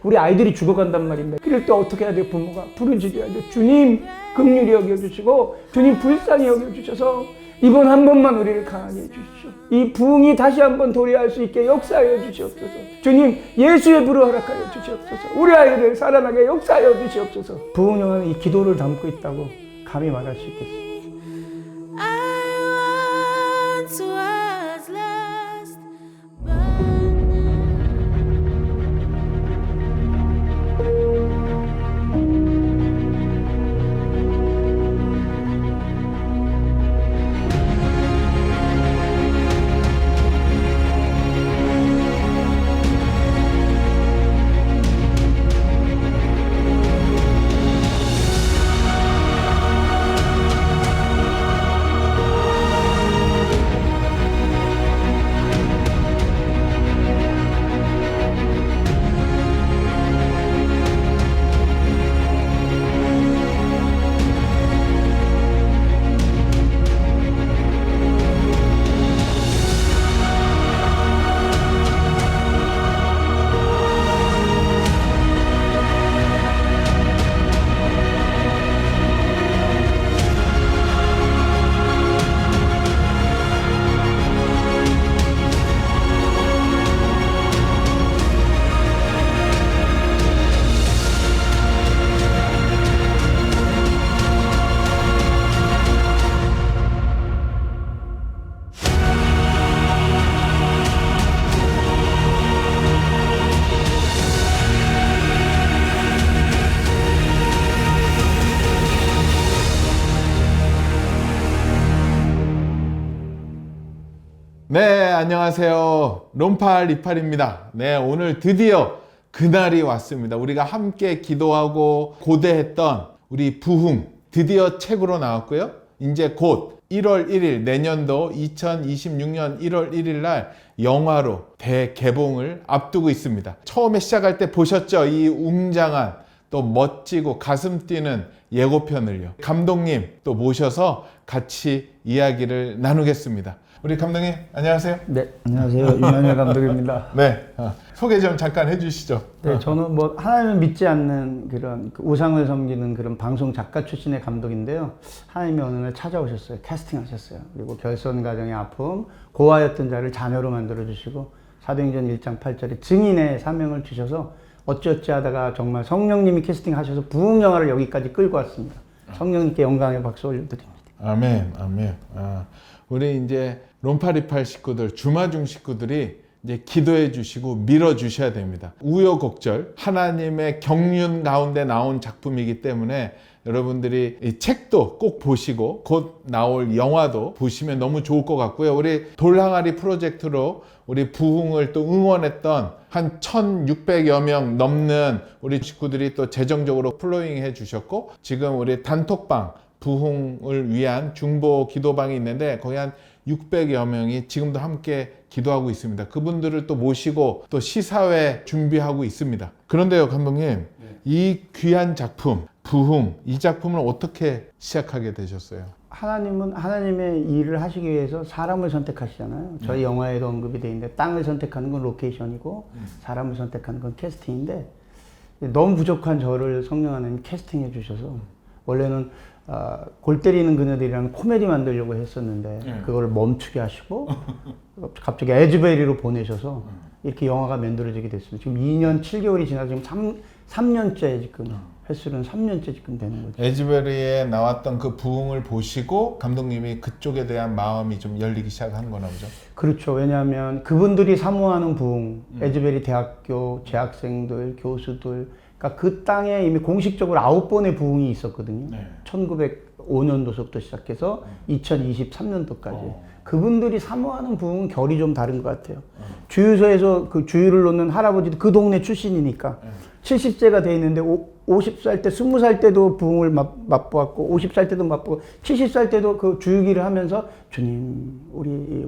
우리 아이들이 죽어간단 말입니다. 그럴 때 어떻게 해야 돼요? 부모가 부르짖어야 돼요. 주님 긍휼히 여겨주시고 주님 불쌍히 여겨주셔서 이번 한 번만 우리를 강하게 해주십시오. 이 부흥이 다시 한번 도래할 수 있게 역사하여 주시옵소서. 주님 예수의 불을 허락하여 주시옵소서. 우리 아이를 살아나게 역사하여 주시옵소서. 부흥은 이 기도를 담고 있다고 감히 말할 수 있겠습니다. 네, 안녕하세요. 롬팔 리팔입니다. 네, 오늘 드디어 그날이 왔습니다. 우리가 함께 기도하고 고대했던 우리 부흥 드디어 책으로 나왔고요. 이제 곧 1월 1일 내년도 2026년 1월 1일 날 영화로 대개봉을 앞두고 있습니다. 처음에 시작할 때 보셨죠? 이 웅장한 또 멋지고 가슴 뛰는 예고편을요. 감독님 또 모셔서 같이 이야기를 나누겠습니다. 우리 감독님 안녕하세요. 네, 안녕하세요. 윤현열 감독입니다. 네, 소개 좀 잠깐 해주시죠. 네, 저는 뭐 하나님을 믿지 않는 그런 우상을 섬기는 그런 방송 작가 출신의 감독인데요. 하나님이 어느 날 찾아오셨어요. 캐스팅하셨어요. 그리고 결손 가정의 아픔, 고아였던 자를 자녀로 만들어 주시고 사도행전 1장 8절에 증인의 사명을 주셔서 어찌어찌 하다가 정말 성령님이 캐스팅하셔서 부흥 영화를 여기까지 끌고 왔습니다. 성령님께 영광의 박수 올려드립니다. 아멘, 아멘. 우리 이제 롬파리팔 식구들, 주마중 식구들이 이제 기도해 주시고 밀어 주셔야 됩니다. 우여곡절 하나님의 경륜 가운데 나온 작품이기 때문에 여러분들이 이 책도 꼭 보시고 곧 나올 영화도 보시면 너무 좋을 것 같고요. 우리 돌항아리 프로젝트로 우리 부흥을 또 응원했던 한 1,600여 명 넘는 우리 식구들이 또 재정적으로 플로잉 해 주셨고, 지금 우리 단톡방 부흥을 위한 중보 기도방이 있는데 거기 한 600여 명이 지금도 함께 기도하고 있습니다. 그분들을 또 모시고 또 시사회 준비하고 있습니다. 그런데요, 감독님, 이 귀한 작품 부흥, 이 작품을 어떻게 시작하게 되셨어요? 하나님은 하나님의 일을 하시기 위해서 사람을 선택하시잖아요. 저희 영화에도 언급이 되어 있는데 땅을 선택하는 건 로케이션이고 사람을 선택하는 건 캐스팅인데, 너무 부족한 저를 성령 하나님이 캐스팅해 주셔서 원래는 골 때리는 그녀들이라는 코미디 만들려고 했었는데 그걸 멈추게 하시고 갑자기 에즈베리로 보내셔서 이렇게 영화가 만들어지게 됐습니다. 지금 2년 7개월이 지나서 지금 3년째 지금 횟수는 3년째 지금 되는 거죠. 에즈베리에 나왔던 그 부흥을 보시고 감독님이 그쪽에 대한 마음이 좀 열리기 시작한 거나 보죠? 그렇죠. 왜냐하면 그분들이 사모하는 부흥, 에즈베리 대학교 재학생들, 교수들, 그러니까 그 땅에 이미 공식적으로 9번의 부흥이 있었거든요. 네. 1905년도서부터 시작해서 2023년도까지. 그분들이 사모하는 부흥은 결이 좀 다른 것 같아요. 주유소에서 그 주유를 놓는 할아버지도 그 동네 출신이니까 70세가 돼 있는데 50살 때, 20살 때도 부흥을 맛보았고 50살 때도 맛보고 70살 때도 그 주유기를 하면서 주님, 우리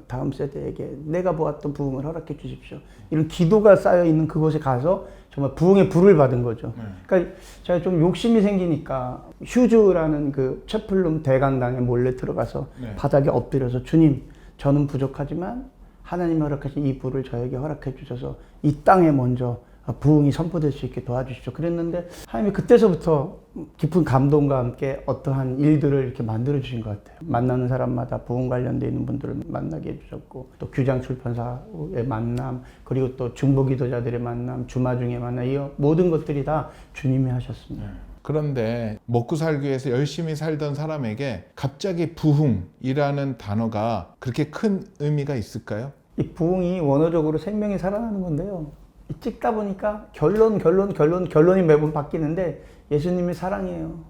다음 세대에게 내가 보았던 부흥을 허락해 주십시오. 이런 기도가 쌓여 있는 그곳에 가서 정말 부흥의 불을 받은 거죠. 그러니까 제가 좀 욕심이 생기니까 휴즈라는 그 채플룸 대강당에 몰래 들어가서 바닥에 엎드려서 주님, 저는 부족하지만 하나님이 허락하신 이 불을 저에게 허락해 주셔서 이 땅에 먼저 부흥이 선포될 수 있게 도와주십시오. 그랬는데 하나님이 그때서부터 깊은 감동과 함께 어떠한 일들을 이렇게 만들어 주신 것 같아요. 만나는 사람마다 부흥 관련되어 있는 분들을 만나게 해주셨고, 또 규장 출판사의 만남, 그리고 또 중보 기도자들의 만남, 주마 중의 만남, 이 모든 것들이 다 주님이 하셨습니다. 그런데 먹고 살기 위해서 열심히 살던 사람에게 갑자기 부흥이라는 단어가 그렇게 큰 의미가 있을까요? 이 부흥이 원어적으로 생명이 살아나는 건데요. 찍다 보니까 결론이 매번 바뀌는데 예수님이 사랑이에요.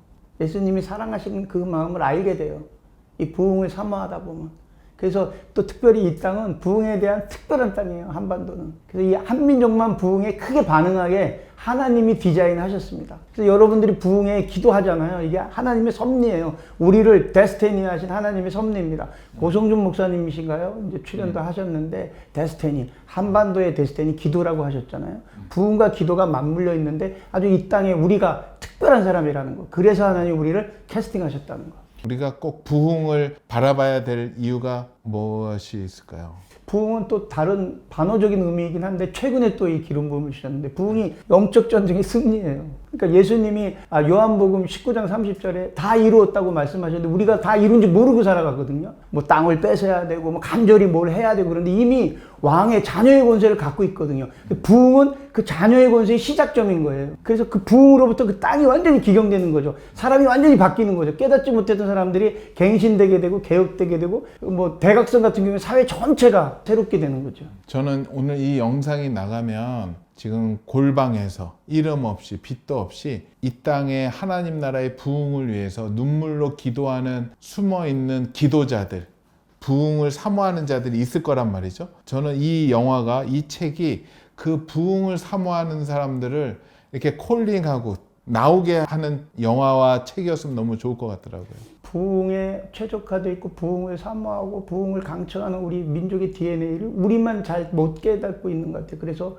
예수님이 사랑하시는 그 마음을 알게 돼요. 이 부흥을 사모하다 보면. 그래서 또 특별히 이 땅은 부흥에 대한 특별한 땅이에요. 한반도는. 그래서 이 한민족만 부흥에 크게 반응하게 하나님이 디자인하셨습니다. 그래서 여러분들이 부흥에 기도하잖아요. 이게 하나님의 섭리예요. 우리를 데스티니 하신 하나님의 섭리입니다. 고성준 목사님이신가요? 이제 출연도 하셨는데 데스티니, 한반도의 데스티니 기도라고 하셨잖아요. 부흥과 기도가 맞물려 있는데 아주 이 땅에 우리가 특별한 사람이라는 거. 그래서 하나님 우리를 캐스팅하셨다는 거. 우리가 꼭 부흥을 바라봐야 될 이유가 무엇이 있을까요? 부흥은 또 다른 반어적인 의미이긴 한데 최근에 또 이 기름 부음을 주셨는데 부흥이 영적 전쟁의 승리예요. 그러니까 예수님이 요한복음 19장 30절에 다 이루었다고 말씀하셨는데 우리가 다 이룬지 모르고 살아가거든요. 뭐 땅을 뺏어야 되고 뭐 간절히 뭘 해야 되고 그런데 이미 왕의 자녀의 권세를 갖고 있거든요. 부흥은 그 자녀의 권세의 시작점인 거예요. 그래서 그 부흥으로부터 그 땅이 완전히 기경되는 거죠. 사람이 완전히 바뀌는 거죠. 깨닫지 못했던 사람들이 갱신되게 되고 개혁되게 되고 뭐 대각선 같은 경우에 사회 전체가 새롭게 되는 거죠. 저는 오늘 이 영상이 나가면 지금 골방에서 이름 없이 빚도 없이 이 땅에 하나님 나라의 부흥을 위해서 눈물로 기도하는 숨어있는 기도자들, 부흥을 사모하는 자들이 있을 거란 말이죠. 저는 이 영화가, 이 책이 그 부흥을 사모하는 사람들을 이렇게 콜링하고 나오게 하는 영화와 책이었으면 너무 좋을 것 같더라고요. 부흥에 최적화되어 있고 부흥을 사모하고 부흥을 강청하는 우리 민족의 DNA를 우리만 잘 못 깨닫고 있는 것 같아요. 그래서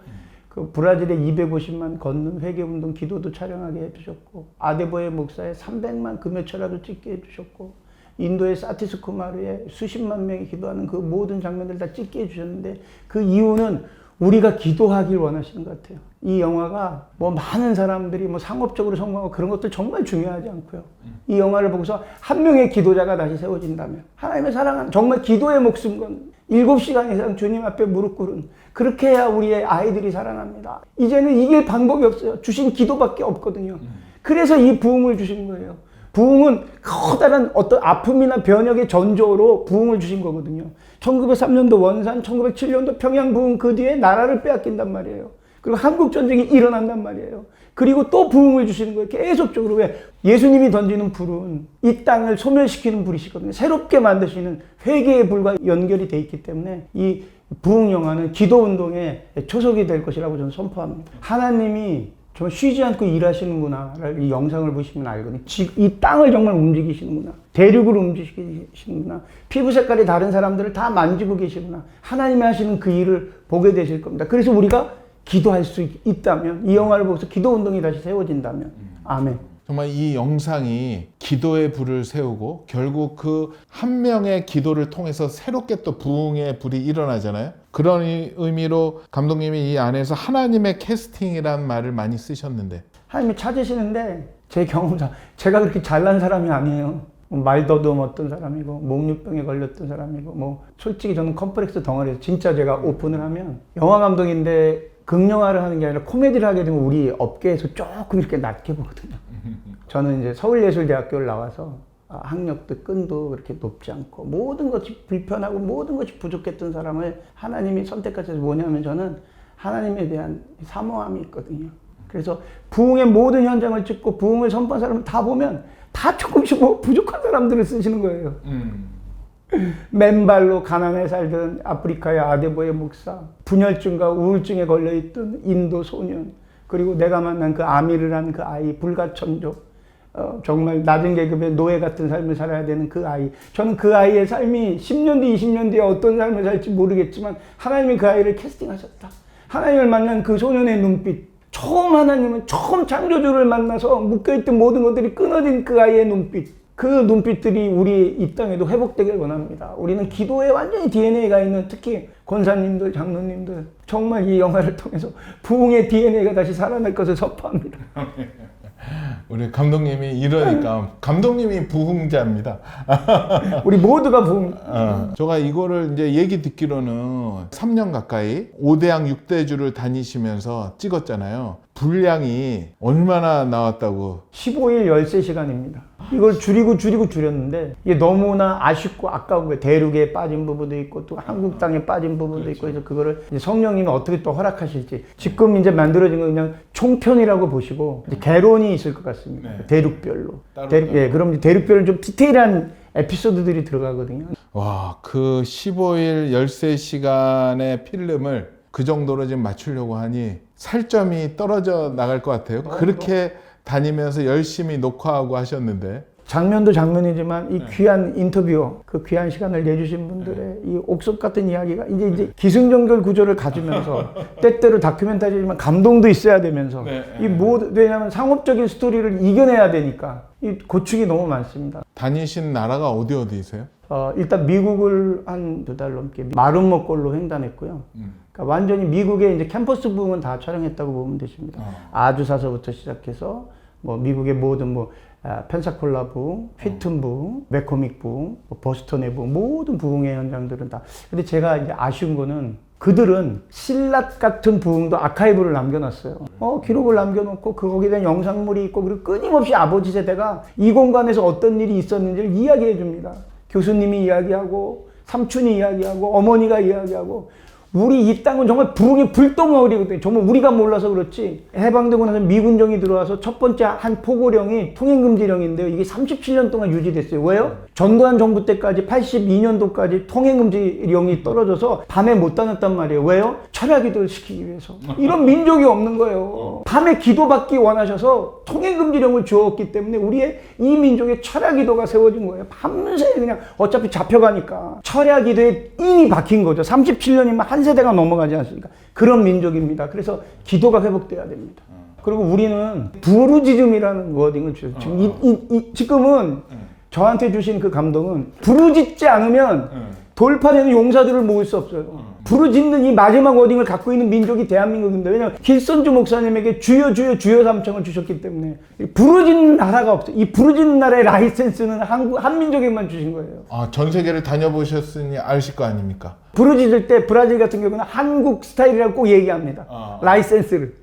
그 브라질의 250만 걷는 회개운동 기도도 촬영하게 해주셨고, 아데보의 목사의 300만 금요 철학을 찍게 해주셨고, 인도의 사티스 쿠마르의 수십만 명이 기도하는 그 모든 장면들 다 찍게 해주셨는데 그 이유는 우리가 기도하길 원하시는 것 같아요. 이 영화가 뭐 많은 사람들이 뭐 상업적으로 성공하고 그런 것들 정말 중요하지 않고요. 이 영화를 보고서 한 명의 기도자가 다시 세워진다면 하나님의 사랑은 정말 기도에 목숨 건 7시간 이상 주님 앞에 무릎 꿇은 그렇게 해야 우리의 아이들이 살아납니다. 이제는 이길 방법이 없어요. 주신 기도밖에 없거든요. 그래서 이 부흥을 주신 거예요. 부흥은 커다란 어떤 아픔이나 변혁의 전조로 부흥을 주신 거거든요. 1903년도 원산, 1907년도 평양 부흥 그 뒤에 나라를 빼앗긴단 말이에요. 그리고 한국 전쟁이 일어난단 말이에요. 그리고 또 부흥을 주시는 거예요. 계속적으로. 왜? 예수님이 던지는 불은 이 땅을 소멸시키는 불이시거든요. 새롭게 만드시는 회개의 불과 연결이 돼 있기 때문에 이 부흥 영화는 기도 운동의 초석이 될 것이라고 저는 선포합니다. 하나님이 정말 쉬지 않고 일하시는구나를 이 영상을 보시면 알거든요. 이 땅을 정말 움직이시는구나. 대륙을 움직이시는구나. 피부 색깔이 다른 사람들을 다 만지고 계시구나. 하나님이 하시는 그 일을 보게 되실 겁니다. 그래서 우리가 기도할 수 있다면, 이 영화를 보고서 기도 운동이 다시 세워진다면, 아멘. 정말 이 영상이 기도의 불을 세우고 결국 그 한 명의 기도를 통해서 새롭게 또 부흥의 불이 일어나잖아요. 그런 의미로 감독님이 이 안에서 하나님의 캐스팅이란 말을 많이 쓰셨는데, 하나님이 찾으시는데 제 경험상 제가 그렇게 잘난 사람이 아니에요. 말 더듬었던 사람이고 목류병에 걸렸던 사람이고 뭐 솔직히 저는 컴플렉스 덩어리에서 진짜 제가 오픈을 하면 영화 감독인데 극영화를 하는 게 아니라 코미디를 하게 되면 우리 업계에서 조금 이렇게 낮게 보거든요. 저는 이제 서울예술대학교를 나와서 학력도 끈도 그렇게 높지 않고 모든 것이 불편하고 모든 것이 부족했던 사람을 하나님이 선택하셔서 뭐냐면 저는 하나님에 대한 사모함이 있거든요. 그래서 부흥의 모든 현장을 찍고 부흥을 선포한 사람을 다 보면 다 조금씩 뭐 부족한 사람들을 쓰시는 거예요. 맨발로 가난에 살던 아프리카의 아데보의 목사, 분열증과 우울증에 걸려있던 인도 소년, 그리고 내가 만난 그 아미르라는 그 아이, 불가천족, 정말 낮은 계급의 노예 같은 삶을 살아야 되는 그 아이. 저는 그 아이의 삶이 10년 뒤, 20년 뒤에 어떤 삶을 살지 모르겠지만 하나님이 그 아이를 캐스팅하셨다. 하나님을 만난 그 소년의 눈빛, 처음 하나님은 처음 창조주를 만나서 묶여있던 모든 것들이 끊어진 그 아이의 눈빛, 그 눈빛들이 우리 이 땅에도 회복되길 원합니다. 우리는 기도에 완전히 DNA가 있는 특히 권사님들, 장로님들 정말 이 영화를 통해서 부흥의 DNA가 다시 살아날 것을 선포합니다. 우리 감독님이 이러니까 감독님이 부흥자입니다. 우리 모두가 부흥. 제가 이거를 이제 얘기 듣기로는 3년 가까이 5대양 6대주를 다니시면서 찍었잖아요. 분량이 얼마나 나왔다고? 15일 13시간입니다. 이걸 줄이고 줄였는데 이게 너무나 아쉽고 아까운 거예요. 대륙에 빠진 부분도 있고 또 한국 땅에 빠진 부분도 있고 해서 그거를 이제 성령님이 어떻게 또 허락하실지 지금 이제 만들어진 건 그냥 총편이라고 보시고 이제 개론이 있을 것 같습니다. 네. 대륙별로. 예, 그럼 이제 대륙별로 좀 디테일한 에피소드들이 들어가거든요. 와, 그 15일 13시간의 필름을 그 정도로 지금 맞추려고 하니 살점이 떨어져 나갈 것 같아요. 그렇게 다니면서 열심히 녹화하고 하셨는데. 장면도 장면이지만 이 귀한 인터뷰, 그 귀한 시간을 내주신 분들의 이 옥석 같은 이야기가 이제 기승전결 구조를 가지면서 때때로 다큐멘터리지만 감동도 있어야 되면서 이 모든, 왜냐하면 상업적인 스토리를 이겨내야 되니까 이 고충이 너무 많습니다. 다니신 나라가 어디세요? 일단 미국을 한 2달 넘게 마름모꼴로 횡단했고요. 그러니까 완전히 미국의 이제 캠퍼스 부흥은 다 촬영했다고 보면 되십니다. 아주사서부터 시작해서 뭐 미국의 모든 뭐 펜사콜라 부흥, 휘튼 부흥, 맥코믹 부흥, 뭐 버스턴의 부흥, 모든 부흥의 현장들은 다. 근데 제가 이제 아쉬운 거는 그들은 신라 같은 부흥도 아카이브를 남겨놨어요. 기록을 남겨놓고 거기에 대한 영상물이 있고 그리고 끊임없이 아버지 세대가 이 공간에서 어떤 일이 있었는지를 이야기해 줍니다. 교수님이 이야기하고 삼촌이 이야기하고 어머니가 이야기하고 우리 이 땅은 정말 부흥의 불덩어리거든요. 정말 우리가 몰라서 그렇지 해방되고 나서 미군정이 들어와서 첫 번째 한 포고령이 통행금지령인데요. 이게 37년 동안 유지됐어요. 왜요? 전두환 정부 때까지 82년도까지 통행금지령이 떨어져서 밤에 못 다녔단 말이에요. 왜요? 철야기도를 시키기 위해서. 이런 민족이 없는 거예요. 밤에 기도받기 원하셔서 통행금지령을 주었기 때문에 우리의 이 민족의 철야기도가 세워진 거예요. 밤새 그냥 어차피 잡혀가니까 철야기도에 인이 박힌 거죠. 37년이면 한 세대가 넘어가지 않습니까? 그런 민족입니다. 그래서 기도가 회복돼야 됩니다. 그리고 우리는 부르짖음이라는 워딩을 주죠. 지금은 저한테 주신 그 감동은 부르짖지 않으면 돌파되는 용사들을 모을 수 없어요. 부르짖는 이 마지막 워딩을 갖고 있는 민족이 대한민국입니다. 왜냐하면 길선주 목사님에게 주여 주여 주여 삼청을 주셨기 때문에 부르짖는 나라가 없어요. 이 부르짖는 나라의 라이센스는 한민족에만 주신 거예요. 전 세계를 다녀보셨으니 아실 거 아닙니까? 부르짖을 때 브라질 같은 경우는 한국 스타일이라고 꼭 얘기합니다. 라이센스를.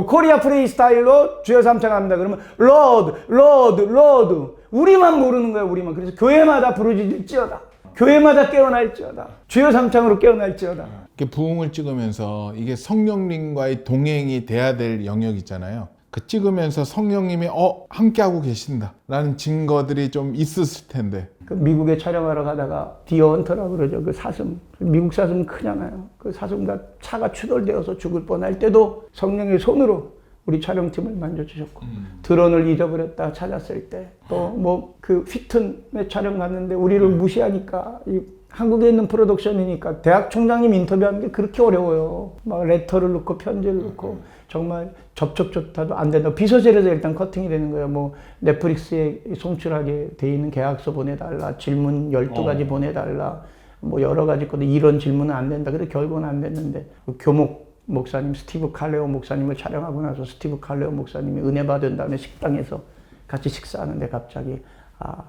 코리아 프레이 스타일로 주여 삼창합니다. 그러면 로드 우리만 모르는 거예요. 우리만. 그래서 교회마다 부르짖을지어다. 교회마다 깨어날지어다. 주여 삼창으로 깨어날지어다. 이렇게 부흥을 찍으면서 이게 성령님과의 동행이 돼야 될 영역 있잖아요. 그 찍으면서 성령님이 함께하고 계신다라는 증거들이 좀 있었을 텐데. 그 미국에 촬영하러 가다가 디어 헌터라고 그러죠. 그 사슴. 미국 사슴은 크잖아요. 그 사슴과 차가 추돌되어서 죽을 뻔할 때도 성령의 손으로 우리 촬영팀을 만져주셨고 드론을 잊어버렸다 찾았을 때 또 뭐 그 휘튼에 촬영 갔는데 우리를 무시하니까 한국에 있는 프로덕션이니까 대학 총장님 인터뷰하는 게 그렇게 어려워요. 막 레터를 넣고 편지를 넣고 정말 접촉조차도 안 된다. 비서실에서 일단 커팅이 되는 거예요. 뭐 넷플릭스에 송출하게 돼 있는 계약서 보내달라. 질문 12가지 보내달라. 뭐 여러 가지 것도 이런 질문은 안 된다. 그래서 결국은 안 됐는데 교목 목사님 스티브 칼레오 목사님을 촬영하고 나서 스티브 칼레오 목사님이 은혜 받은 다음에 식당에서 같이 식사하는데 갑자기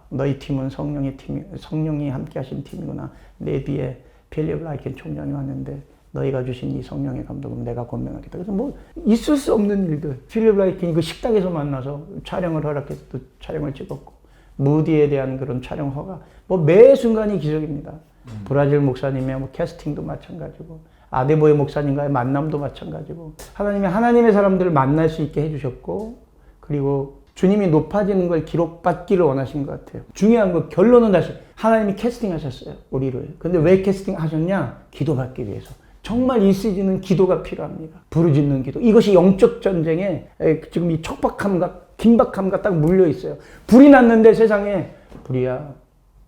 너희 팀은 성령이 함께 하신 팀이구나. 내 뒤에 필립 라이켄 총장이 왔는데 너희가 주신 이 성령의 감동은 내가 권면하겠다. 그래서 뭐 있을 수 없는 일들. 필립 라이켄이 그 식당에서 만나서 촬영을 허락해서 또 촬영을 찍었고 무디에 대한 그런 촬영 허가. 뭐 매 순간이 기적입니다. 브라질 목사님의 뭐 캐스팅도 마찬가지고 아데보의 목사님과의 만남도 마찬가지고 하나님의 사람들을 만날 수 있게 해주셨고 그리고 주님이 높아지는 걸 기록받기를 원하신 것 같아요. 중요한 거 결론은 다시 하나님이 캐스팅하셨어요. 우리를. 근데 왜 캐스팅하셨냐? 기도받기 위해서. 정말 이 시즌은 기도가 필요합니다. 부르짖는 기도. 이것이 영적 전쟁에 지금 이 척박함과 긴박함과 딱 물려 있어요. 불이 났는데 세상에 불이야.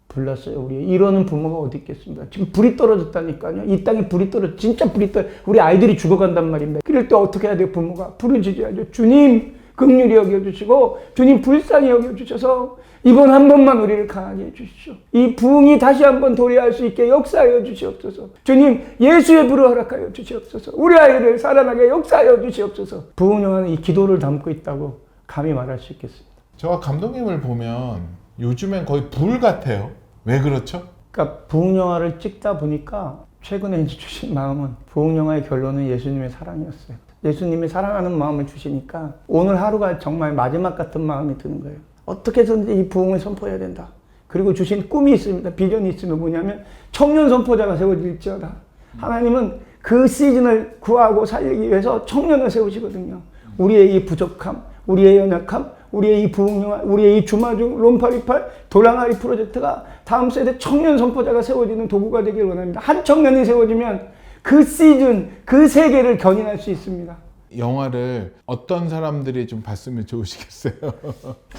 불났어요. 우리 이러는 부모가 어디 있겠습니까? 지금 불이 떨어졌다니까요. 이 땅에 불이 진짜 불이 우리 아이들이 죽어간단 말입니다. 그럴 때 어떻게 해야 돼요? 부모가 부르짖어야죠. 주님 긍휼히 여겨주시고 주님 불쌍히 여겨주셔서 이번 한 번만 우리를 강하게 해주십시오. 이 부흥이 다시 한번 도래할 수 있게 역사하여 주시옵소서. 주님 예수의 불을 허락하여 주시옵소서. 우리 아이를 살아나게 역사하여 주시옵소서. 부흥 영화는 이 기도를 담고 있다고 감히 말할 수 있겠습니다. 저 감독님을 보면 요즘엔 거의 불 같아요. 왜 그렇죠? 그러니까 부흥 영화를 찍다 보니까 최근에 이제 주신 마음은 부흥 영화의 결론은 예수님의 사랑이었어요. 예수님이 사랑하는 마음을 주시니까 오늘 하루가 정말 마지막 같은 마음이 드는 거예요. 어떻게 해서든지 이 부흥을 선포해야 된다. 그리고 주신 꿈이 있습니다. 비전이 있으면 뭐냐면 청년 선포자가 세워질지어다. 하나님은 그 시즌을 구하고 살리기 위해서 청년을 세우시거든요. 우리의 이 부족함, 우리의 연약함, 우리의 이 부흥영화, 우리의 이 주마중, 롬파리팔, 도랑아리 프로젝트가 다음 세대 청년 선포자가 세워지는 도구가 되길 원합니다. 한 청년이 세워지면 그 시즌, 그 세계를 견인할 수 있습니다. 영화를 어떤 사람들이 좀 봤으면 좋으시겠어요?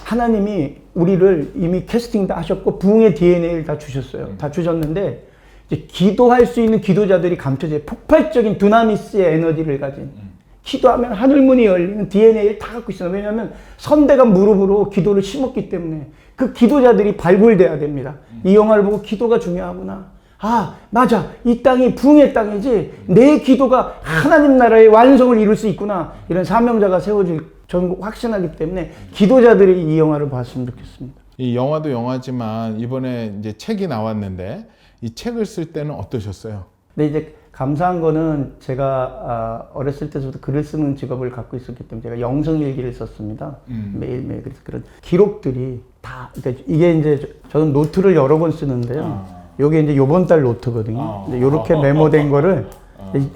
하나님이 우리를 이미 캐스팅 다 하셨고 부흥의 DNA를 다 주셨어요. 다 주셨는데 이제 기도할 수 있는 기도자들이 감춰져요. 폭발적인 두나미스의 에너지를 가진 기도하면 하늘문이 열리는 DNA를 다 갖고 있어요. 왜냐하면 선대가 무릎으로 기도를 심었기 때문에 그 기도자들이 발굴돼야 됩니다. 이 영화를 보고 기도가 중요하구나. 아, 맞아. 이 땅이 부흥의 땅이지. 내 기도가 하나님 나라의 완성을 이룰 수 있구나. 이런 사명자가 세워질 저는 확신하기 때문에 기도자들이 이 영화를 봤으면 좋겠습니다. 이 영화도 영화지만 이번에 이제 책이 나왔는데 이 책을 쓸 때는 어떠셨어요? 근데 이제 감사한 거는 제가 어렸을 때부터 글을 쓰는 직업을 갖고 있었기 때문에 제가 영성일기를 썼습니다. 매일매일. 그래서 그런 기록들이 다, 그러니까 이게 이제 저는 노트를 여러 번 쓰는데요. 요게 이제 요번 달 노트거든요. 요렇게 메모된 거를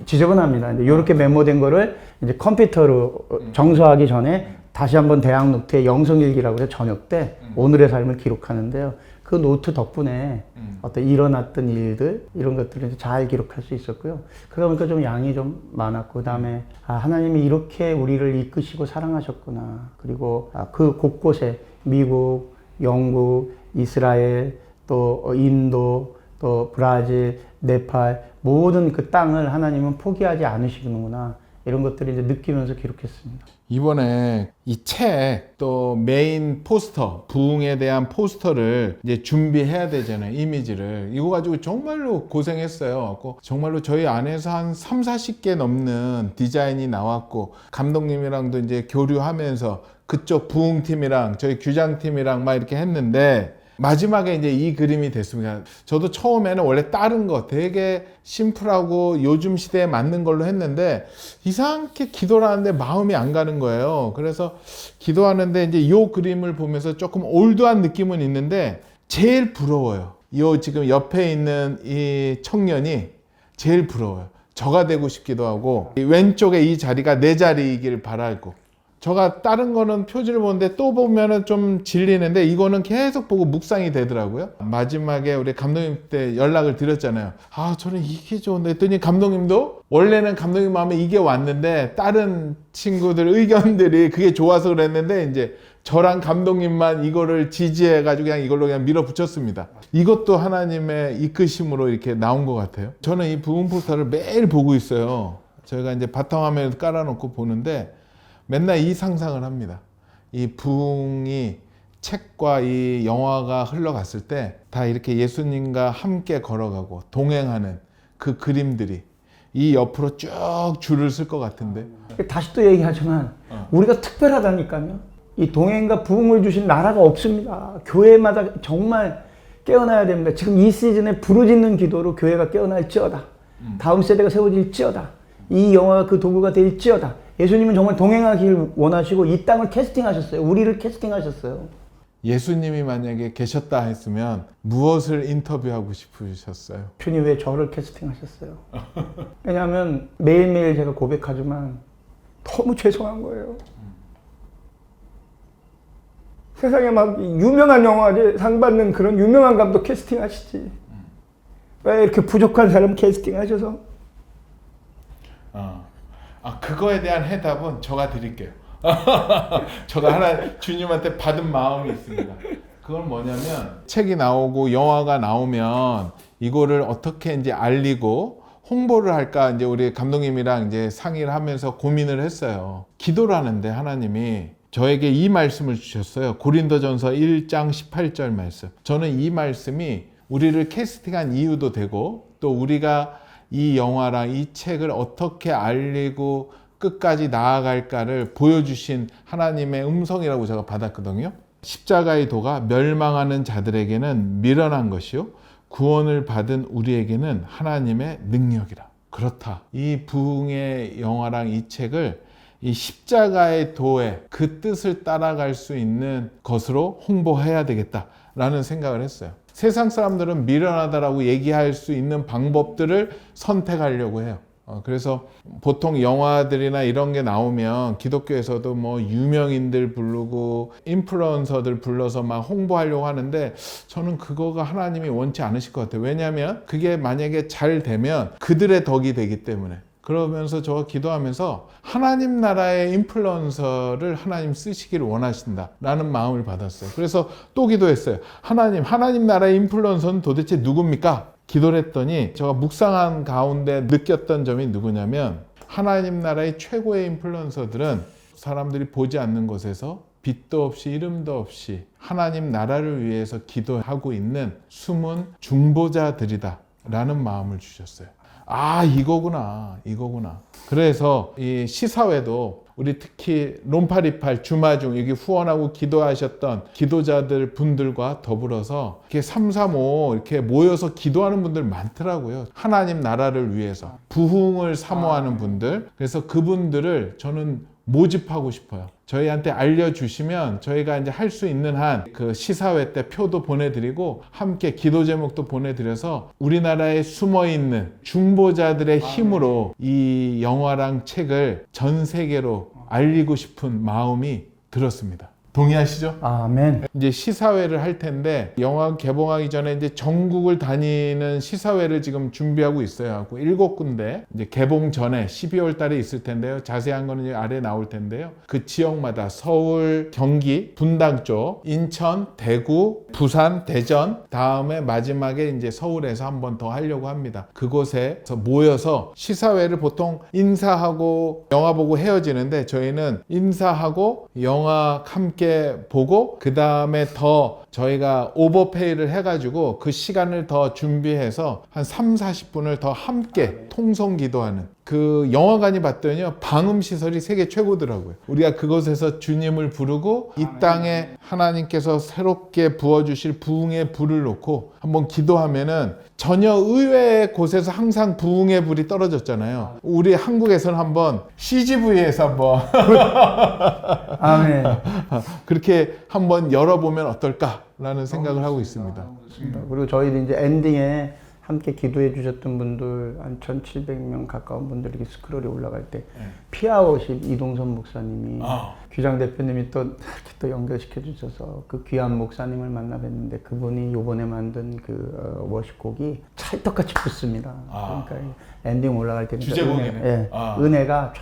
지저분합니다. 이제 요렇게 메모된 거를 이제 컴퓨터로 정서하기 전에 다시 한번 대학 노트에 영성일기라고 해서 저녁 때 오늘의 삶을 기록하는데요. 그 노트 덕분에 어떤 일어났던 일들 이런 것들을 잘 기록할 수 있었고요. 그러다 보니까 좀 양이 좀 많았고 그다음에 하나님이 이렇게 우리를 이끄시고 사랑하셨구나. 그리고 그 곳곳에 미국, 영국, 이스라엘 또 인도 또 브라질, 네팔 모든 그 땅을 하나님은 포기하지 않으시는구나. 이런 것들을 이제 느끼면서 기록했습니다. 이번에 이 책 또 메인 포스터, 부흥에 대한 포스터를 이제 준비해야 되잖아요. 이미지를. 이거 가지고 정말로 고생했어요. 정말로 저희 안에서 한 3, 40개 넘는 디자인이 나왔고 감독님이랑도 이제 교류하면서 그쪽 부흥팀이랑 저희 규장팀이랑 막 이렇게 했는데 마지막에 이제 이 그림이 됐습니다. 저도 처음에는 원래 다른 거 되게 심플하고 요즘 시대에 맞는 걸로 했는데 이상하게 기도를 하는데 마음이 안 가는 거예요. 그래서 기도하는데 이제 이 그림을 보면서 조금 올드한 느낌은 있는데 제일 부러워요. 이 지금 옆에 있는 이 청년이 제일 부러워요. 저가 되고 싶기도 하고 왼쪽에 이 자리가 내 자리이길 바라고 저가 다른 거는 표지를 보는데 또 보면은 좀 질리는데 이거는 계속 보고 묵상이 되더라고요. 마지막에 우리 감독님 때 연락을 드렸잖아요. 저는 이게 좋은데 했더니 감독님도 원래는 감독님 마음에 이게 왔는데 다른 친구들 의견들이 그게 좋아서 그랬는데 이제 저랑 감독님만 이거를 지지해가지고 그냥 이걸로 그냥 밀어붙였습니다. 이것도 하나님의 이끄심으로 이렇게 나온 것 같아요. 저는 이 부흥 포스터를 매일 보고 있어요. 저희가 이제 바탕화면에 깔아놓고 보는데 맨날 이 상상을 합니다. 이 부흥이 책과 이 영화가 흘러갔을 때 다 이렇게 예수님과 함께 걸어가고 동행하는 그 그림들이 이 옆으로 쭉 줄을 쓸 것 같은데 다시 또 얘기하지만 우리가 특별하다니까요. 이 동행과 부흥을 주신 나라가 없습니다. 교회마다 정말 깨어나야 됩니다. 지금 이 시즌에 부르짖는 기도로 교회가 깨어날지어다. 다음 세대가 세워질지어다. 이 영화가 그 도구가 될지어다. 예수님은 정말 동행하길 원하시고 이 땅을 캐스팅하셨어요. 우리를 캐스팅하셨어요. 예수님이 만약에 계셨다 했으면 무엇을 인터뷰하고 싶으셨어요? 주님 왜 저를 캐스팅하셨어요? 왜냐하면 매일매일 제가 고백하지만 너무 죄송한 거예요. 세상에 막 유명한 영화제 상 받는 그런 유명한 감독 캐스팅하시지. 왜 이렇게 부족한 사람 캐스팅하셔서? 그거에 대한 해답은 제가 드릴게요. 제가 하나 주님한테 받은 마음이 있습니다. 그건 뭐냐면 책이 나오고 영화가 나오면 이거를 어떻게 이제 알리고 홍보를 할까 이제 우리 감독님이랑 이제 상의를 하면서 고민을 했어요. 기도를 하는데 하나님이 저에게 이 말씀을 주셨어요. 고린도전서 1장 18절 말씀. 저는 이 말씀이 우리를 캐스팅한 이유도 되고 또 우리가 이 영화랑 이 책을 어떻게 알리고 끝까지 나아갈까를 보여주신 하나님의 음성이라고 제가 받았거든요. 십자가의 도가 멸망하는 자들에게는 미련한 것이요 구원을 받은 우리에게는 하나님의 능력이라. 그렇다. 이 부흥의 영화랑 이 책을 이 십자가의 도의 그 뜻을 따라갈 수 있는 것으로 홍보해야 되겠다라는 생각을 했어요. 세상 사람들은 미련하다라고 얘기할 수 있는 방법들을 선택하려고 해요. 그래서 보통 영화들이나 이런 게 나오면 기독교에서도 뭐 유명인들 부르고 인플루언서들 불러서 막 홍보하려고 하는데 저는 그거가 하나님이 원치 않으실 것 같아요. 왜냐하면 그게 만약에 잘 되면 그들의 덕이 되기 때문에. 그러면서 제가 기도하면서 하나님 나라의 인플루언서를 하나님 쓰시기를 원하신다라는 마음을 받았어요. 그래서 또 기도했어요. 하나님 나라의 인플루언서는 도대체 누굽니까? 기도를 했더니 제가 묵상한 가운데 느꼈던 점이 누구냐면 하나님 나라의 최고의 인플루언서들은 사람들이 보지 않는 곳에서 빛도 없이 이름도 없이 하나님 나라를 위해서 기도하고 있는 숨은 중보자들이다 라는 마음을 주셨어요. 아, 이거구나. 그래서 이 시사회도 우리 특히 롬파리팔 주마중 여기 후원하고 기도하셨던 기도자들 분들과 더불어서 이렇게 335 이렇게 모여서 기도하는 분들 많더라고요. 하나님 나라를 위해서 부흥을 사모하는 분들. 그래서 그분들을 저는 모집하고 싶어요. 저희한테 알려주시면 저희가 이제 할 수 있는 한 그 시사회 때 표도 보내드리고 함께 기도 제목도 보내드려서 우리나라에 숨어있는 중보자들의 힘으로 이 영화랑 책을 전 세계로 알리고 싶은 마음이 들었습니다. 동의하시죠? 아멘. 이제 시사회를 할 텐데 영화 개봉하기 전에 이제 전국을 다니는 시사회를 지금 준비하고 있어요. 7군데 이제 개봉 전에 12월 달에 있을 텐데요. 자세한 거는 이제 아래 나올 텐데요. 그 지역마다 서울, 경기, 분당 쪽, 인천, 대구, 부산, 대전, 다음에 마지막에 이제 서울에서 한 번 더 하려고 합니다. 그곳에서 모여서 시사회를 보통 인사하고 영화 보고 헤어지는데 저희는 인사하고 영화 함께 보고 그 다음에 더 저희가 오버페이를 해가지고 그 시간을 더 준비해서 한 30-40분을 더 함께 통성 기도하는 그 영화관이 봤더니요 방음시설이 세계 최고더라고요. 우리가 그곳에서 주님을 부르고 이 땅에 하나님께서 새롭게 부어주실 부흥의 불을 놓고 한번 기도하면은 전혀 의외의 곳에서 항상 부흥의 불이 떨어졌잖아요. 우리 한국에서는 한번 CGV에서 한번 아멘. 그렇게 한번 열어보면 어떨까라는 생각을 하고 있습니다. 그리고 저희도 이제 엔딩에 함께 기도해 주셨던 분들 한 1,700명 가까운 분들이 스크롤이 올라갈 때 피아워십 이동선 목사님이 귀장 대표님이 또 연결시켜 주셔서 그 귀한 목사님을 만나 뵀는데 그분이 요번에 만든 그 워십곡이 찰떡같이 붙습니다. 그러니까 엔딩 올라갈 때 주제곡이네. 은혜가 쫙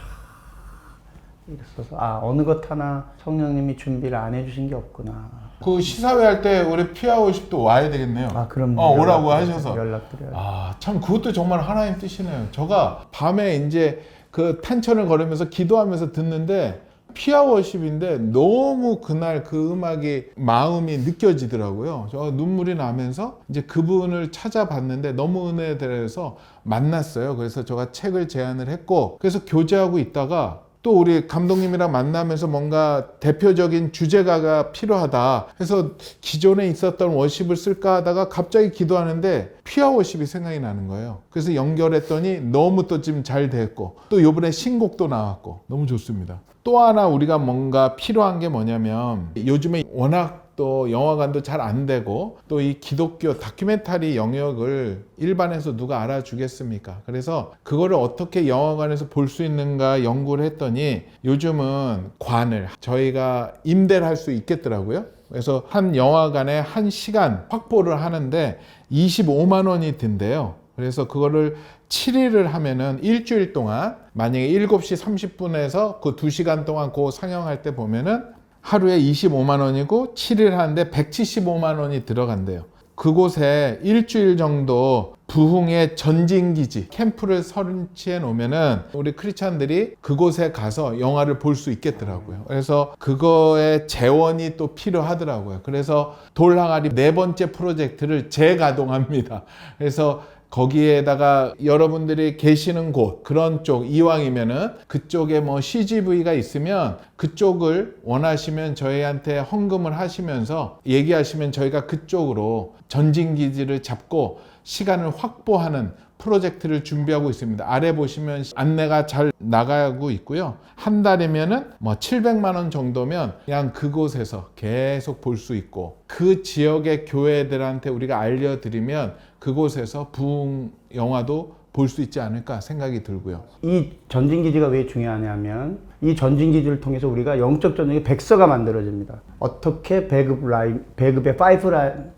있어서 어느 것 하나 성령님이 준비를 안 해주신 게 없구나. 그 시사회 할 때 우리 피아오십도 와야 되겠네요. 그럼요. 오라고 하셔서. 연락드려요. 참 그것도 정말 하나님 뜻이네요. 제가 밤에 이제 그 탄천을 걸으면서 기도하면서 듣는데 피아워십인데 너무 그날 그 음악이 마음이 느껴지더라고요. 저 눈물이 나면서 이제 그분을 찾아봤는데 너무 은혜돼서 만났어요. 그래서 제가 책을 제안을 했고 그래서 교제하고 있다가 또 우리 감독님이랑 만나면서 뭔가 대표적인 주제가가 필요하다 해서 기존에 있었던 워십을 쓸까 하다가 갑자기 기도하는데 피아 워십이 생각이 나는 거예요. 그래서 연결했더니 너무 또 지금 잘 됐고 또 이번에 신곡도 나왔고 너무 좋습니다. 또 하나 우리가 뭔가 필요한 게 뭐냐면 요즘에 워낙 또 영화관도 잘 안 되고 또 이 기독교 다큐멘터리 영역을 일반에서 누가 알아주겠습니까? 그래서 그거를 어떻게 영화관에서 볼 수 있는가 연구를 했더니 요즘은 관을 저희가 임대를 할 수 있겠더라고요. 그래서 한 영화관에 1시간 확보를 하는데 25만 원이 든대요. 그래서 그거를 7일을 하면은 일주일 동안 만약에 7시 30분에서 그 2시간 동안 그 상영할 때 보면은 하루에 25만 원이고 7일 하는데 175만 원이 들어간대요. 그곳에 일주일 정도 부흥의 전진기지 캠프를 설치해 놓으면은 우리 크리스찬들이 그곳에 가서 영화를 볼 수 있겠더라고요. 그래서 그거에 재원이 또 필요하더라고요. 그래서 돌항아리 4번째 프로젝트를 재가동합니다. 그래서 거기에다가 여러분들이 계시는 곳, 그런 쪽, 이왕이면은 그쪽에 뭐 CGV가 있으면 그쪽을 원하시면 저희한테 헌금을 하시면서 얘기하시면 저희가 그쪽으로 전진기지를 잡고 시간을 확보하는 프로젝트를 준비하고 있습니다. 아래 보시면 안내가 잘 나가고 있고요. 한 달이면은 뭐 700만 원 정도면 그냥 그곳에서 계속 볼 수 있고, 그 지역의 교회들한테 우리가 알려드리면 그곳에서 부흥 영화도 볼 수 있지 않을까 생각이 들고요. 이 전진기지가 왜 중요하냐면 이 전진기지를 통해서 우리가 영적 전쟁의 백서가 만들어집니다. 어떻게 배급의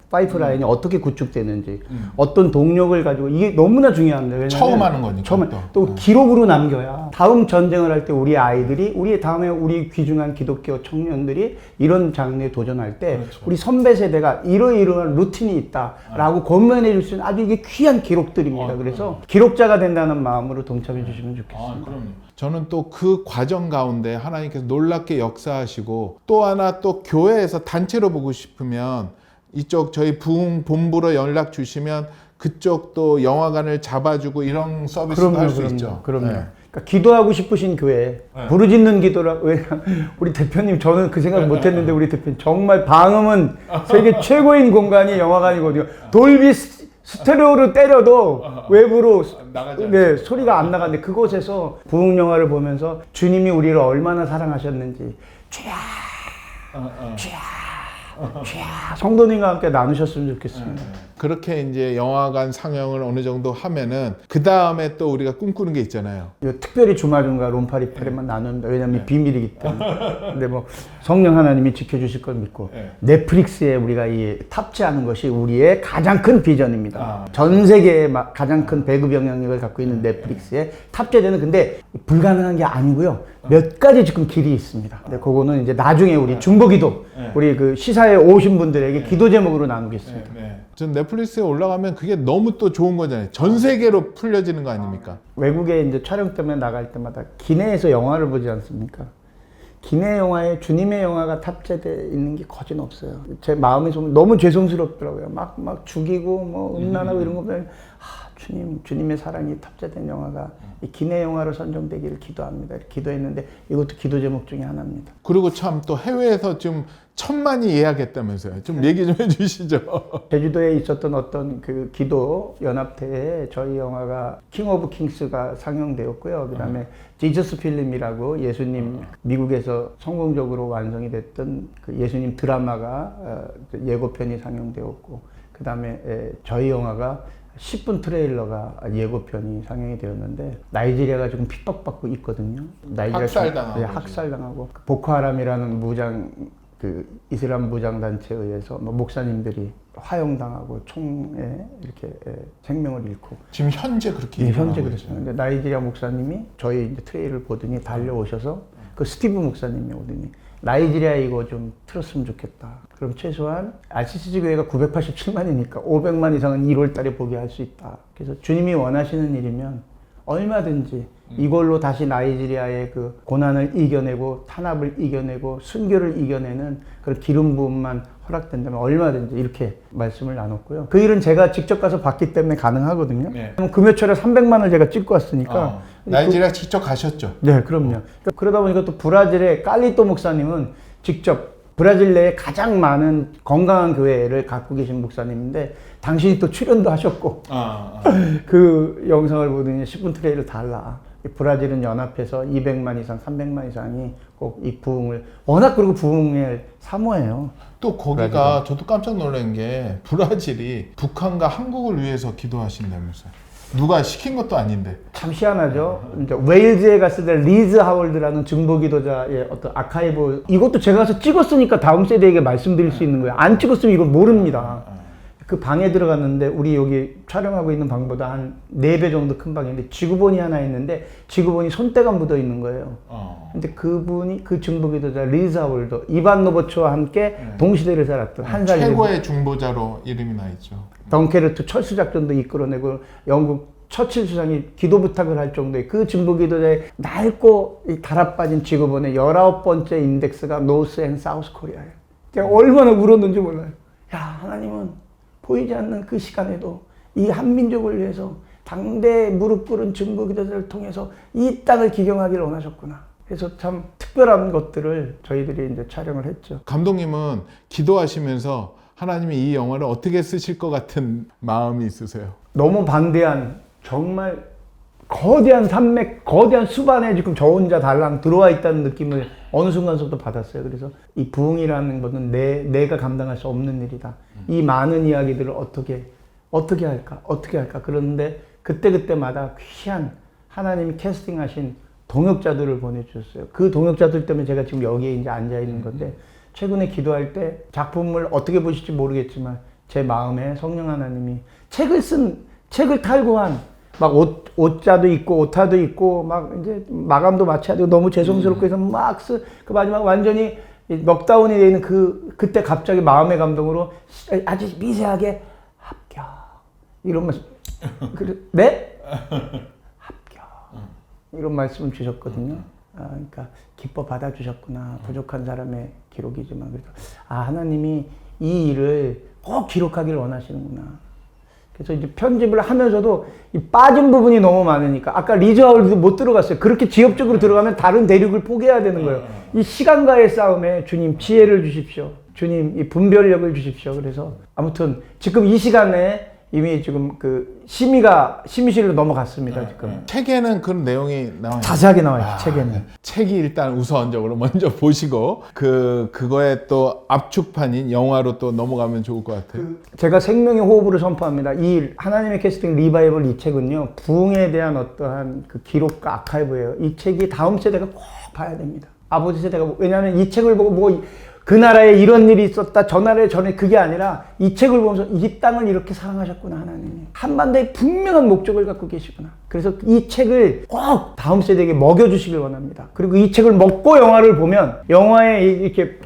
파이프라인이 어떻게 구축되는지, 어떤 동력을 가지고, 이게 너무나 중요합니다. 왜냐하면 처음 하는 거니까. 처음, 또 기록으로 남겨야 다음 전쟁을 할 때 우리 아이들이, 우리 다음에 우리 귀중한 기독교 청년들이 이런 장르에 도전할 때 그렇죠. 우리 선배 세대가 이러이러한 루틴이 있다라고 권면해 줄 수 있는 아주 이게 귀한 기록들입니다. 그래서 기록자가 된다는 마음으로 동참해 주시면 좋겠습니다. 그럼요. 저는 또 그 과정 가운데 하나님께서 놀랍게 역사하시고, 또 하나 또 교회에서 단체로 보고 싶으면 이쪽 저희 부흥 본부로 연락 주시면 그쪽도 영화관을 잡아주고 이런 서비스도 할 수 있죠. 그럼요. 네. 그러니까 기도하고 싶으신 교회, 부르짖는 기도라. 왜 우리 대표님, 저는 그 생각 못했는데 우리 대표님 정말 방음은 세계 최고인 공간이 영화관이거든요. 돌비 스테레오로 때려도 외부로 네, 소리가 안 나가는데 그곳에서 부흥 영화를 보면서 주님이 우리를 얼마나 사랑하셨는지 쥐야 성도님과 함께 나누셨으면 좋겠습니다. 그렇게 이제 영화관 상영을 어느 정도 하면은 그 다음에 또 우리가 꿈꾸는 게 있잖아요. 이거 특별히 주말중과 롬파리파리만 나눕니다. 왜냐하면 비밀이기 때문에. 근데 뭐 성령 하나님이 지켜주실 걸 믿고 넷플릭스에 우리가 이 탑재하는 것이 우리의 가장 큰 비전입니다. 전 세계에 가장 큰 배급 영향력을 갖고 있는 넷플릭스에 탑재되는, 근데 불가능한 게 아니고요. 몇 가지 지금 길이 있습니다. 근데 그거는 이제 나중에 우리 중보기도, 우리 그 시사에 오신 분들에게 기도 제목으로 나누겠습니다. 전 넷플릭스에 올라가면 그게 너무 또 좋은 거잖아요. 전 세계로 풀려지는 거 아닙니까? 외국에 이제 촬영 때문에 나갈 때마다 기내에서 영화를 보지 않습니까? 기내 영화에 주님의 영화가 탑재되어 있는 게 거진 없어요. 제 마음이 좀 너무 죄송스럽더라고요. 막 죽이고 뭐 음란하고 이런 거 보면 주님의 사랑이 탑재된 영화가 이 기내 영화로 선정되기를 기도합니다. 이렇게 기도했는데 이것도 기도 제목 중에 하나입니다. 그리고 참 또 해외에서 지금 1000만이 예약했다면서요. 좀 얘기 좀 해주시죠. 제주도에 있었던 어떤 그 기도 연합회에 저희 영화가 킹 오브 킹스가 상영되었고요. 그 다음에 지저스 필름이라고 예수님, 미국에서 성공적으로 완성이 됐던 그 예수님 드라마가 예고편이 상영되었고, 그 다음에 저희 영화가 10분 트레일러가 예고편이 상영이 되었는데, 나이지리아가 지금 핍박받고 있거든요. 학살당하고. 학살당하고 보코하람이라는 그 이슬람 무장 단체에 의해서 목사님들이 화형당하고 총에 이렇게 생명을 잃고. 지금 현재 그렇게 현재 그랬어요. 근데 나이지리아 목사님이 저희 이제 트레일을 보더니 달려오셔서 그 스티브 목사님이 오더니 나이지리아 이거 좀 틀었으면 좋겠다. 그럼 최소한 RCCG 교회가 987만이니까 500만 이상은 1월 달에 보게 할 수 있다. 그래서 주님이 원하시는 일이면 얼마든지 이걸로 다시 나이지리아의 그 고난을 이겨내고 탄압을 이겨내고 순교를 이겨내는 그런 기름 부음만 허락된다면 얼마든지, 이렇게 말씀을 나눴고요. 그 일은 제가 직접 가서 봤기 때문에 가능하거든요. 금요철에 300만을 제가 찍고 왔으니까. 나이지리아 직접 가셨죠? 네, 그럼요. 그러다 보니까 또 브라질의 깔리또 목사님은 직접 브라질 내에 가장 많은 건강한 교회를 갖고 계신 목사님인데 당신이 또 출연도 하셨고 그 영상을 보더니 10분 트레이를 달라. 브라질은 연합해서 200만 이상, 300만 이상이 꼭 이 부흥을, 워낙 그리고 부흥을 사모해요. 또 거기가 브라질은. 저도 깜짝 놀란 게 브라질이 북한과 한국을 위해서 기도하신다면서요. 누가 시킨 것도 아닌데. 참 희한하죠. 이제 웨일즈에 갔을 때 리즈 하월드라는 중보기도자의 어떤 아카이브, 이것도 제가 가서 찍었으니까 다음 세대에게 말씀드릴 수 있는 거예요. 안 찍었으면 이걸 모릅니다. 그 방에 들어갔는데 우리 여기 촬영하고 있는 방보다 한 4배 정도 큰 방인데 지구본이 하나 있는데 지구본이 손때가 묻어 있는 거예요. 근데 그분이 그 중보기도자 리사 월더, 이반 노보츠와 함께 동시대를 살았던 한 살 최고의 중보자로 이름이 나 있죠. 덩케르트 철수작전도 이끌어내고 영국 처칠 수상이 기도 부탁을 할 정도의 그 중보기도자의 낡고 달아빠진 지구본의 19번째 인덱스가 노스 앤 사우스 코리아예요. 제가 얼마나 울었는지 몰라요. 야, 하나님은 보이지 않는 그 시간에도 이 한민족을 위해서 당대 무릎 꿇은 중보기도자를 통해서 이 땅을 기경하기를 원하셨구나. 그래서 참 특별한 것들을 저희들이 이제 촬영을 했죠. 감독님은 기도하시면서 하나님이 이 영화를 어떻게 쓰실 것 같은 마음이 있으세요? 너무 방대한 정말 거대한 산맥, 거대한 숲안에 지금 저 혼자 달랑 들어와 있다는 느낌을 어느 순간부터 받았어요. 그래서 이 부흥이라는 것은 내가 감당할 수 없는 일이다. 이 많은 이야기들을 어떻게 할까. 그런데 그때마다 귀한 하나님이 캐스팅하신 동역자들을 보내주셨어요. 그 동역자들 때문에 제가 지금 여기에 이제 앉아 있는 건데, 최근에 기도할 때 작품을 어떻게 보실지 모르겠지만 제 마음에 성령 하나님이 책을 탈고한 막 옷자도 있고 오타도 있고 막 이제 마감도 마쳐야 되고 너무 죄송스럽고 해서 그 마지막 완전히 넉다운이 되어 있는 그때 갑자기 마음의 감동으로 아주 미세하게 합격 이런 말씀. 네? 합격 이런 말씀을 주셨거든요. 그러니까 기뻐 받아주셨구나. 부족한 사람의 기록이지만 그래서 하나님이 이 일을 꼭 기록하기를 원하시는구나. 그래서 이제 편집을 하면서도 이 빠진 부분이 너무 많으니까 아까 리즈하울도 못 들어갔어요. 그렇게 지역적으로 들어가면 다른 대륙을 포기해야 되는 거예요. 이 시간과의 싸움에 주님 지혜를 주십시오. 주님 이 분별력을 주십시오. 그래서 아무튼 지금 이 시간에 이미 지금 그 심의실로 넘어갔습니다. 지금 책에는 그런 내용이 나와요. 자세하게 나와요. 책에는. 책이 일단 우선적으로 먼저 보시고 그거에 또 압축판인 영화로 또 넘어가면 좋을 것 같아요. 제가 생명의 호흡으로 선포합니다. 이 하나님의 캐스팅 리바이벌 이 책은요, 부흥에 대한 어떠한 그 기록과 아카이브예요. 이 책이 다음 세대가 꼭 봐야 됩니다. 아버지 세대가 왜냐하면 이 책을 보고 그 나라에 이런 일이 있었다, 저 나라에 전에 그게 아니라 이 책을 보면서 이 땅을 이렇게 사랑하셨구나, 하나님이. 한반도에 분명한 목적을 갖고 계시구나. 그래서 이 책을 꼭 다음 세대에게 먹여주시길 원합니다. 그리고 이 책을 먹고 영화를 보면 영화에 이렇게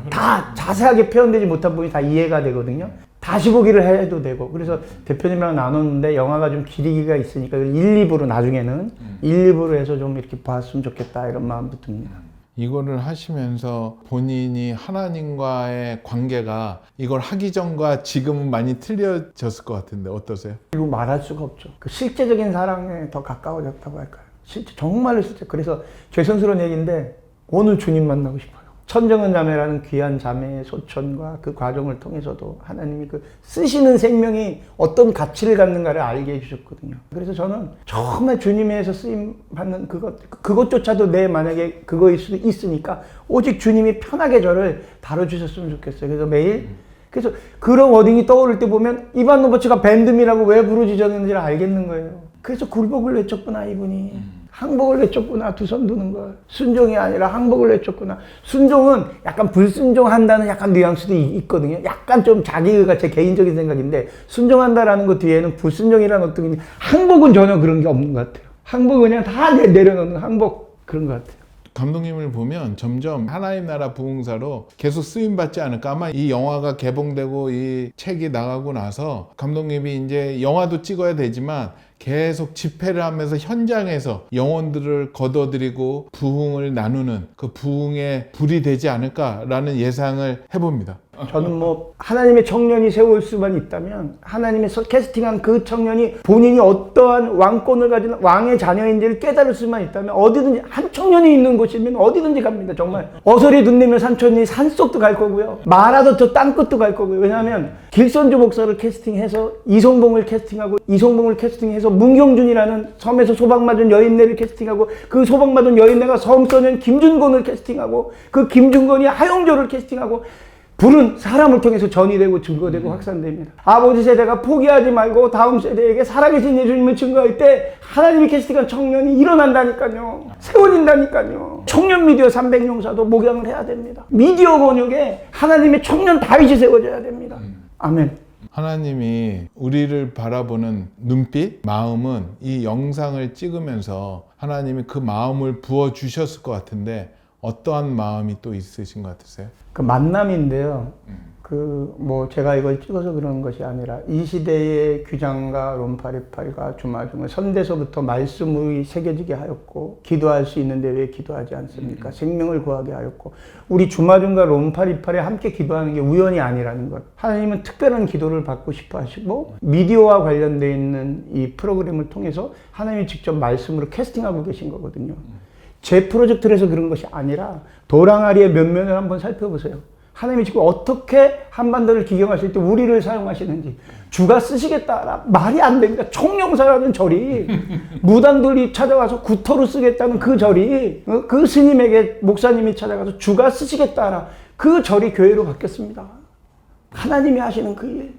다 자세하게 표현되지 못한 부분이 다 이해가 되거든요. 다시 보기를 해도 되고. 그래서 대표님이랑 나눴는데 영화가 좀 길이가 있으니까 1, 2부로 나중에는 1, 2부로 해서 좀 이렇게 봤으면 좋겠다 이런 마음도 듭니다. 이거를 하시면서 본인이 하나님과의 관계가 이걸 하기 전과 지금은 많이 틀려졌을 것 같은데 어떠세요? 이거 말할 수가 없죠. 그 실제적인 사랑에 더 가까워졌다고 할까요? 실제, 정말로 실제. 그래서 죄송스러운 얘기인데 오늘 주님 만나고 싶어요. 천정은 자매라는 귀한 자매의 소천과 그 과정을 통해서도 하나님이 그 쓰시는 생명이 어떤 가치를 갖는가를 알게 해주셨거든요. 그래서 저는 정말 주님에서 쓰임 받는 그것조차도 내 만약에 그거일 수도 있으니까 오직 주님이 편하게 저를 다뤄주셨으면 좋겠어요. 그래서 매일 그래서 그런 워딩이 떠오를 때 보면 이반 노보츠가 밴드미라고 왜 부르짖었는지를 알겠는 거예요. 그래서 굴복을 외쳤구나 이분이. 항복을 외쳤구나. 두 손 드는 걸. 순종이 아니라 항복을 외쳤구나. 순종은 약간 불순종한다는 약간 뉘앙스도 있거든요. 약간 좀 자기가 제 개인적인 생각인데 순종한다라는 것 뒤에는 불순종이라는 어떤 항복은 전혀 그런 게 없는 것 같아요. 항복은 그냥 다 내려놓는 항복 그런 것 같아요. 감독님을 보면 점점 하나님 나라 부흥사로 계속 쓰임받지 않을까. 아마 이 영화가 개봉되고 이 책이 나가고 나서 감독님이 이제 영화도 찍어야 되지만 계속 집회를 하면서 현장에서 영혼들을 거둬들이고 부흥을 나누는 그 부흥의 불이 되지 않을까라는 예상을 해봅니다. 저는 뭐 하나님의 청년이 세울 수만 있다면 하나님의 캐스팅한 그 청년이 본인이 어떠한 왕권을 가진 왕의 자녀인지를 깨달을 수만 있다면 어디든지 한 청년이 있는 곳이면 어디든지 갑니다. 정말 어설이 눈내면 산천이 산속도 갈 거고요. 마라도 저 땅끝도 갈 거고요. 왜냐하면 길선주 목사를 캐스팅해서 이송봉을 캐스팅해서 문경준이라는 섬에서 소방맞은 여인네를 캐스팅하고 그 소방맞은 여인네가 섬소년 김준곤을 캐스팅하고 그 김준곤이 하용조를 캐스팅하고 불은 사람을 통해서 전이되고 증거되고 확산됩니다. 아버지 세대가 포기하지 말고 다음 세대에게 살아계신 예수님을 증거할 때 하나님이 캐스팅한 청년이 일어난다니까요. 세워진다니까요. 청년 미디어 300용사도 목양을 해야 됩니다. 미디어 번역에 하나님의 청년 다윗이 세워져야 됩니다. 아멘. 하나님이 우리를 바라보는 눈빛, 마음은 이 영상을 찍으면서 하나님이 그 마음을 부어주셨을 것 같은데 어떠한 마음이 또 있으신 것 같으세요? 그 만남인데요. 제가 이걸 찍어서 그러는 것이 아니라 이 시대의 규장과 롬파리팔과 주마중을 선대서부터 말씀이 새겨지게 하였고 기도할 수 있는데 왜 기도하지 않습니까? 생명을 구하게 하였고 우리 주마중과 롬파리팔에 함께 기도하는 게 우연이 아니라는 것. 하나님은 특별한 기도를 받고 싶어 하시고 미디어와 관련되어 있는 이 프로그램을 통해서 하나님이 직접 말씀으로 캐스팅하고 계신 거거든요. 제 프로젝트를 해서 그런 것이 아니라 도랑아리의 면면을 한번 살펴보세요. 하나님이 지금 어떻게 한반도를 기경하실 때 우리를 사용하시는지. 주가 쓰시겠다. 말이 안 됩니다. 총영사라는 절이 무당들이 찾아가서 구터로 쓰겠다는 그 절이 그 스님에게 목사님이 찾아가서 주가 쓰시겠다. 그 절이 교회로 바뀌었습니다. 하나님이 하시는 그 일.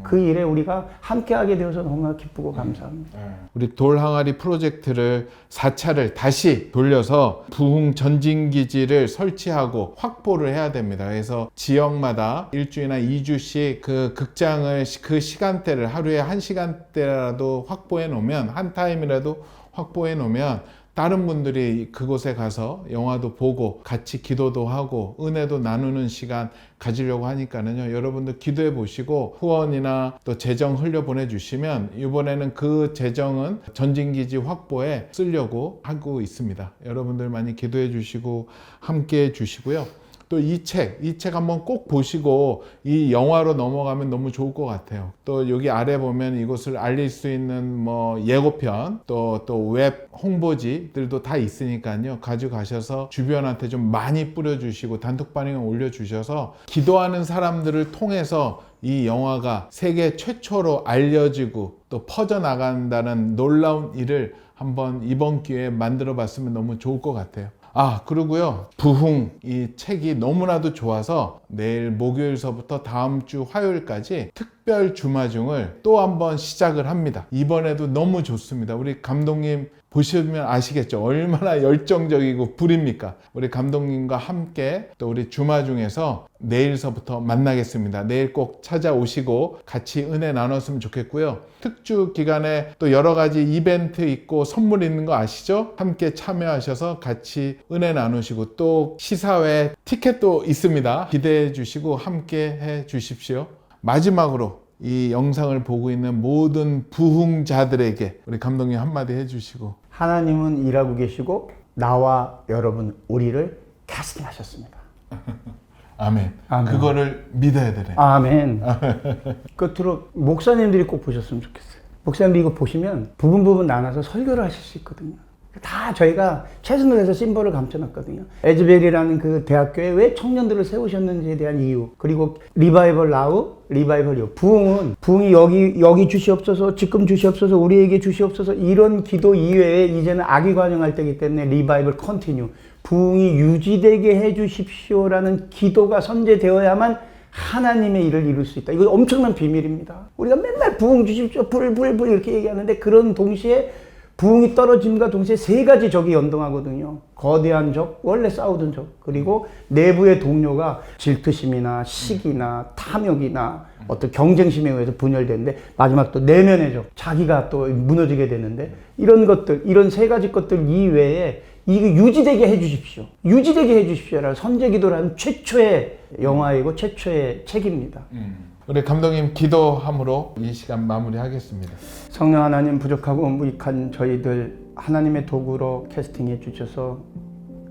그 일에 우리가 함께하게 되어서 너무나 기쁘고 감사합니다. 우리 돌항아리 프로젝트를 4차를 다시 돌려서 부흥 전진기지를 설치하고 확보를 해야 됩니다. 그래서 지역마다 일주일이나 2주씩 그 극장을 그 시간대를 하루에 1시간대라도 확보해 놓으면 한 타임이라도 확보해 놓으면 다른 분들이 그곳에 가서 영화도 보고 같이 기도도 하고 은혜도 나누는 시간 가지려고 하니까는요. 여러분들 기도해 보시고 후원이나 또 재정 흘려 보내주시면 이번에는 그 재정은 전진기지 확보에 쓰려고 하고 있습니다. 여러분들 많이 기도해 주시고 함께 해 주시고요. 또 이 책 한번 꼭 보시고 이 영화로 넘어가면 너무 좋을 것 같아요. 또 여기 아래 보면 이곳을 알릴 수 있는 뭐 예고편 또 웹 홍보지들도 다 있으니까요. 가져가셔서 주변한테 좀 많이 뿌려주시고 단톡방에 올려주셔서 기도하는 사람들을 통해서 이 영화가 세계 최초로 알려지고 또 퍼져나간다는 놀라운 일을 한번 이번 기회에 만들어 봤으면 너무 좋을 것 같아요. 그리고요. 부흥 이 책이 너무나도 좋아서 내일 목요일서부터 다음 주 화요일까지 특별 주마중을 또 한번 시작을 합니다. 이번에도 너무 좋습니다. 우리 감독님 보시면 아시겠죠? 얼마나 열정적이고 불입니까? 우리 감독님과 함께 또 우리 주마중에서 내일서부터 만나겠습니다. 내일 꼭 찾아오시고 같이 은혜 나눴으면 좋겠고요. 특주 기간에 또 여러 가지 이벤트 있고 선물 있는 거 아시죠? 함께 참여하셔서 같이 은혜 나누시고 또 시사회 티켓도 있습니다. 기대해 주시고 함께 해 주십시오. 마지막으로 이 영상을 보고 있는 모든 부흥자들에게 우리 감독님 한마디 해주시고. 하나님은 일하고 계시고 나와 여러분 우리를 캐스팅하셨습니다. 아멘. 그거를 믿어야 되네. 아멘. 끝으로 목사님들이 꼭 보셨으면 좋겠어요. 목사님들이 이거 보시면 부분 나눠서 설교를 하실 수 있거든요. 다 저희가 최선을 다해서 심벌을 감춰놨거든요. 에즈벨이라는 그 대학교에 왜 청년들을 세우셨는지에 대한 이유, 그리고 리바이벌 나우, 리바이벌 이후. 부흥이 여기 주시옵소서, 지금 주시옵소서, 우리에게 주시옵소서, 이런 기도 이외에 이제는 악이 관영할 때이기 때문에 리바이벌 컨티뉴, 부흥이 유지되게 해주십시오라는 기도가 선제되어야만 하나님의 일을 이룰 수 있다. 이거 엄청난 비밀입니다. 우리가 맨날 부흥 주십시오, 불 이렇게 얘기하는데 그런 동시에 부흥이 떨어짐과 동시에 세 가지 적이 연동하거든요. 거대한 적, 원래 싸우던 적, 그리고 내부의 동료가 질투심이나 시기나 탐욕이나 어떤 경쟁심에 의해서 분열되는데 마지막 또 내면의 적, 자기가 또 무너지게 되는데 이런 것들, 이런 세 가지 것들 이외에 이거 유지되게 해주십시오. 유지되게 해주십시오라는 선제기도라는 최초의 영화이고 최초의 책입니다. 우리 감독님 기도함으로 이 시간 마무리하겠습니다. 성령 하나님, 부족하고 무익한 저희들 하나님의 도구로 캐스팅해 주셔서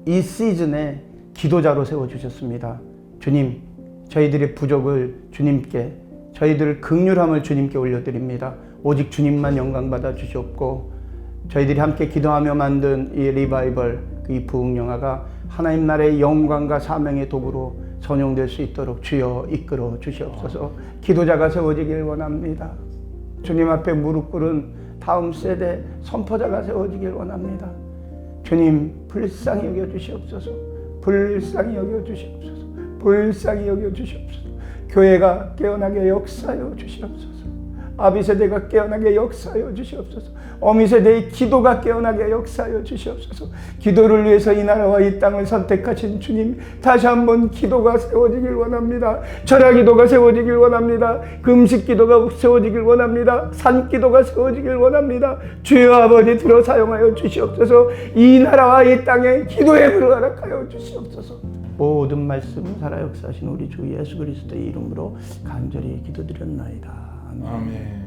이 시즌에 기도자로 세워주셨습니다. 주님, 저희들의 부족을 주님께, 저희들의 긍휼함을 주님께 올려드립니다. 오직 주님만 영광받아 주시옵고 저희들이 함께 기도하며 만든 이 리바이벌, 이 부흥 영화가 하나님 나라의 영광과 사명의 도구로 선용될 수 있도록 주여 이끌어 주시옵소서. 기도자가 세워지길 원합니다. 주님 앞에 무릎 꿇은 다음 세대 선포자가 세워지길 원합니다. 주님, 불쌍히 여겨주시옵소서. 불쌍히 여겨주시옵소서. 불쌍히 여겨주시옵소서. 교회가 깨어나게 역사하여 주시옵소서. 아비세대가 깨어나게 역사하여 주시옵소서. 어미세대의 기도가 깨어나게 역사하여 주시옵소서. 기도를 위해서 이 나라와 이 땅을 선택하신 주님, 다시 한번 기도가 세워지길 원합니다. 절야 기도가 세워지길 원합니다. 금식 기도가 세워지길 원합니다. 산 기도가 세워지길 원합니다. 주여 아버지 들어 사용하여 주시옵소서. 이 나라와 이 땅에 기도의 불을 허락하여 주시옵소서. 모든 말씀 살아 역사하신 우리 주 예수 그리스도의 이름으로 간절히 기도드렸나이다. 아멘.